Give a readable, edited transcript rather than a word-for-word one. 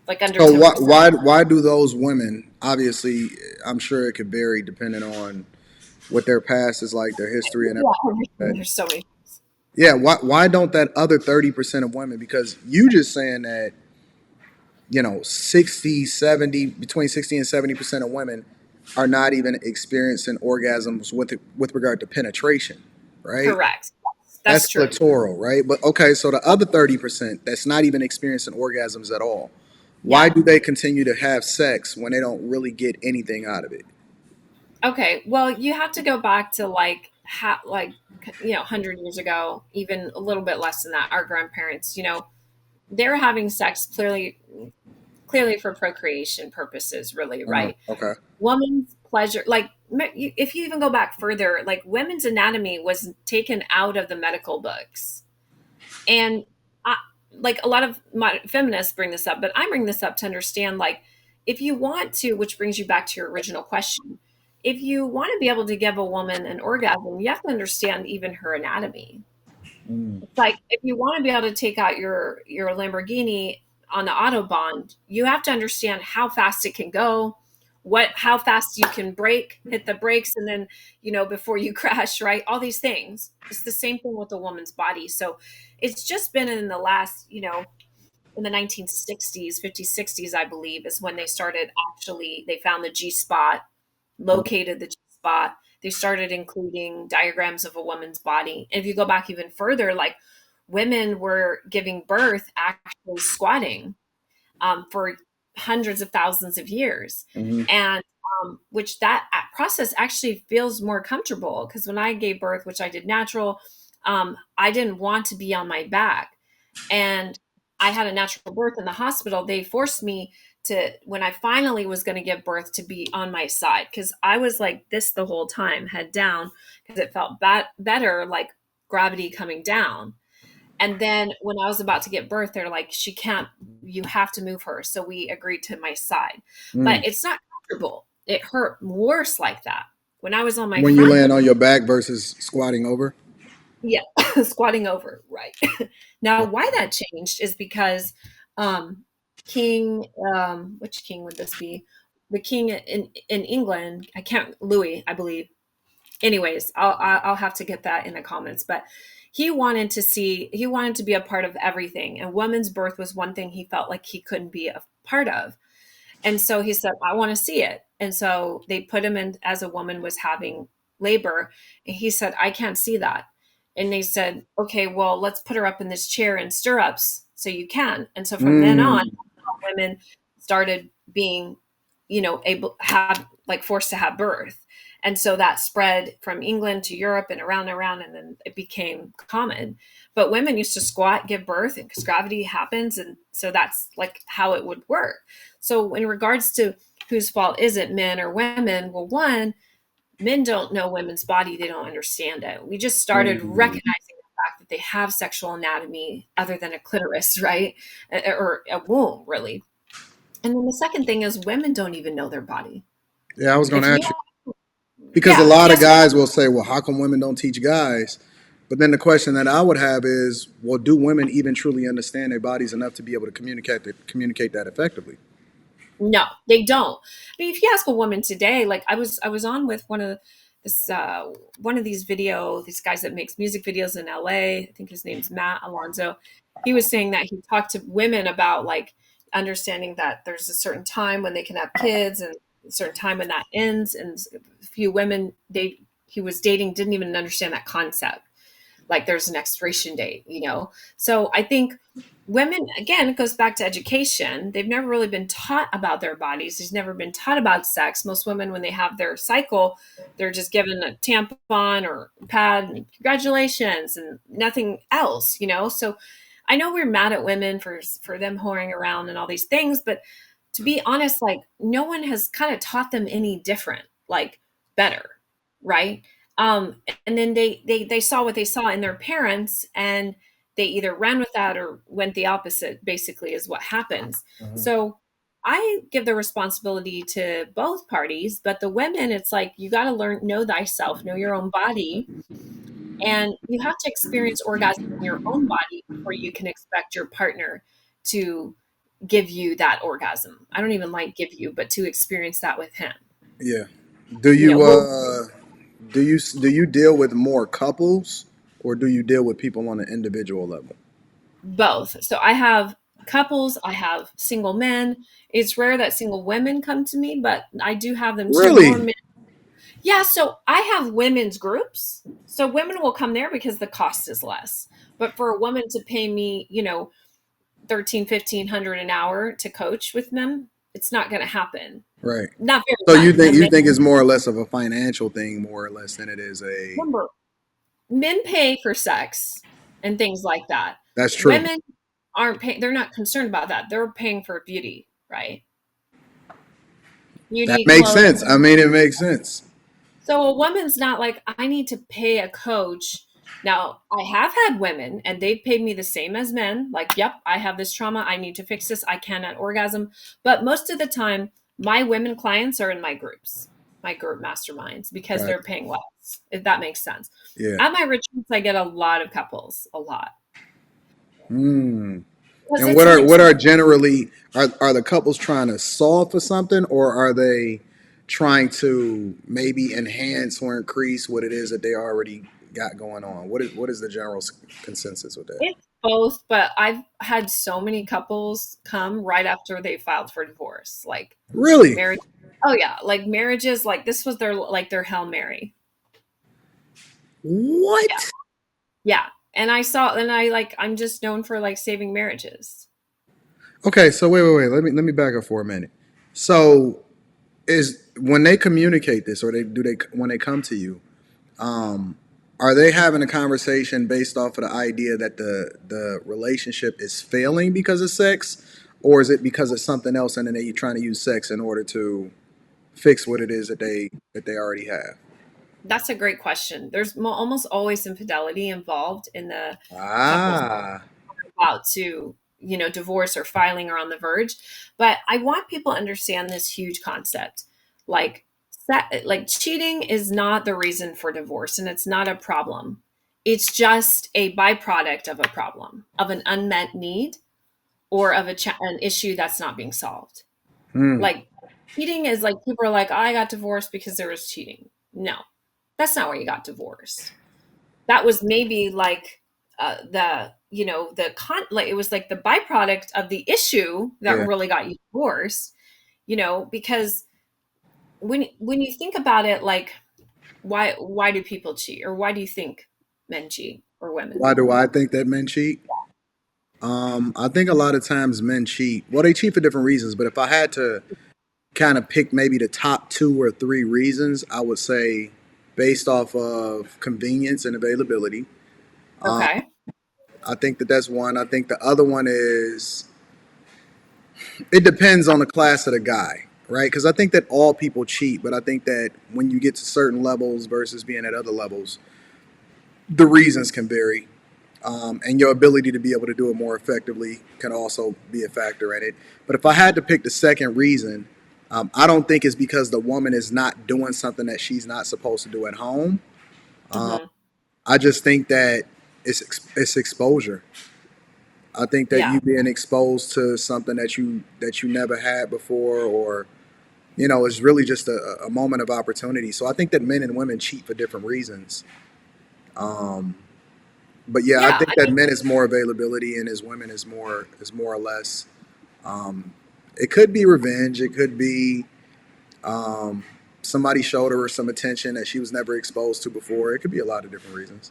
like under So 10%. why do those women? Obviously, I'm sure it could vary depending on what their past is like, their history, and Yeah, everything. there's so many. Yeah, why don't that other 30% of women? Because you just saying that 60, 70, between 60 and 70% of women are not even experiencing orgasms with regard to penetration, right? Correct. That's That's true. clitoral, right? But okay, so the other 30% that's not even experiencing orgasms at all, why Yeah. do they continue to have sex when they don't really get anything out of it? Okay. Well, you have to go back to like 100 years ago, even a little bit less than that. Our grandparents, they were having sex clearly for procreation purposes, really, right? Okay. Woman's pleasure, like if you even go back further, like women's anatomy was taken out of the medical books. And I, like a lot of feminists bring this up, but I bring this up to understand, like, if you want to, which brings you back to your original question, if you want to be able to give a woman an orgasm, you have to understand even her anatomy. Mm. It's like if you want to be able to take out your Lamborghini on the autobahn, you have to understand how fast it can go, how fast you can hit the brakes, and then before you crash, right? All these things. It's the same thing with a woman's body. So it's just been in the last, in the 1960s, 50s, 60s, I believe, is when they found the G spot, located the G spot. They started including diagrams of a woman's body. And if you go back even further, like women were giving birth actually squatting for hundreds of thousands of years. Hmm. And which that process actually feels more comfortable because when I gave birth, which I did natural, I didn't want to be on my back. And I had a natural birth in the hospital. They forced me to, when I finally was going to give birth, to be on my side because I was like this the whole time, head down, because it felt better, like gravity coming down. And then when I was about to give birth, they're like, she can't, you have to move her. So we agreed to my side. But Mm. it's not comfortable. It hurt worse like that. When I was on my When you front, land on your back versus squatting over. yeah, squatting over, right. Now, why that changed is because um, King, which king would this be? The king in England, I can't, Louis, I believe. Anyways, I'll have to get that in the comments, but he wanted to be a part of everything, and woman's birth was one thing he felt like he couldn't be a part of. And so he said, I want to see it. And so they put him in as a woman was having labor. And he said, I can't see that. And they said, okay, well, let's put her up in this chair in stirrups so you can. And so from then on, Mm. women started being, able have like forced to have birth. And so that spread from England to Europe and around, and then it became common. But women used to squat, give birth, and because gravity happens, and so that's like how it would work. So, in regards to whose fault is it, men or women? Well, one, men don't know women's body, they don't understand it. We just started Mm. recognizing the fact that they have sexual anatomy other than a clitoris, right? Or a womb, really. And then the second thing is women don't even know their body. Yeah, I was going to If you, ask you because a yeah, if lot you of ask, guys will say, "Well, how come women don't teach guys?" But then the question that I would have is, "Well, do women even truly understand their bodies enough to be able to communicate that effectively?" no, they don't. I mean, if you ask a woman today, like I was on with this one of these guys that makes music videos in LA. I think his name's Matt Alonso. He was saying that he talked to women about like understanding that there's a certain time when they can have kids and a certain time when that ends. And a few women he was dating didn't even understand that concept, like there's an expiration date. So I think women, again, it goes back to education. They've never really been taught about their bodies. They've never been taught about sex. Most women, when they have their cycle, they're just given a tampon or pad and congratulations and nothing else. So I know we're mad at women for them whoring around and all these things, but to be honest, like no one has kind of taught them any different, like better, right? And then they saw what they saw in their parents, and they either ran with that or went the opposite, basically, is what happens. Mhm. So I give the responsibility to both parties, but the women, it's like you got to know thyself, know your own body, and you have to experience orgasm in your own body before you can expect your partner to give you that orgasm. I don't even like give you, but to experience that with him. Yeah. Do You know, you well, do you deal with more couples, or do you deal with people on an individual level? both. So I have couples, I have single men. It's rare that single women come to me, but I do have them too. More Really? men. Yeah, so I have women's groups. So women will come there because the cost is less. But for a woman to pay me, 13, 1500 an hour to coach with them, it's not going to happen. Right. Not very So you much. think you think it's more or less of a financial thing, more or less than it is a. Remember, men pay for sex and things like that. That's true. Women aren't paying, they're not concerned about that. They're paying for beauty, right? That Beauty, makes sense. clothing. I mean, it makes sense. So a woman's not like, I need to pay a coach. Now, I have had women and they've paid me the same as men. Like, yep, I have this trauma. I need to fix this. I cannot orgasm. But most of the time, my women clients are in my groups, my group masterminds, because Right. they're paying less, if that makes sense. Yeah. At my retreats, I get a lot of couples, a lot. Hmm. Because And it's what an are what experience. are generally are the couples trying to solve for something, or are they trying to maybe enhance or increase what it is that they already got going on? What is the general consensus with that? It's both, but I've had so many couples come right after they filed for divorce. Like Really? marriage. Oh yeah, like marriages, like this was their Hail Mary. Yeah. What? Yeah. And I'm just known for like saving marriages. Okay, so wait. Let me back up for a minute. So is when they communicate this, or they when they come to you, um, are they having a conversation based off of the idea that the relationship is failing because of sex, or is it because of something else, and then they trying to use sex in order to fix what it is that they already have? That's a great question. There's almost always infidelity involved in the couples Ah, about to, divorce or filing or on the verge. But I want people to understand this huge concept. Like like cheating is not the reason for divorce and it's not a problem. It's just a byproduct of a problem, of an unmet need or of an issue that's not being solved. hmm, Like cheating is like people are like, "Oh, I got divorced because there was cheating." No. That's not why you got divorced. That was maybe like like it was like the byproduct of the issue that yeah. really got you divorced, because when you think about it, like why do people cheat, or why do you think men cheat or women? Why do I think that men cheat? I think a lot of times men cheat. Well, they cheat for different reasons, but if I had to kind of pick maybe the top two or three reasons, I would say based off of convenience and availability. Um, Okay. I think that that's one. I think the other one is it depends on the class of the guy, right? Because I think that all people cheat, but I think that when you get to certain levels versus being at other levels, the reasons can vary. And your ability to be able to do it more effectively can also be a factor in it. But if I had to pick the second reason, I don't think it's because the woman is not doing something that she's not supposed to do at home. Um, Hmm. I just think that it's exposure. I think that Yeah. you being exposed to something that you never had before, or it's really just a moment of opportunity. So I think that men and women cheat for different reasons. Um, but yeah, I Yeah. think that men is more availability, and as women is more or less. Um, it could be revenge. It could be um, somebody showed her some attention that she was never exposed to before. It could be a lot of different reasons.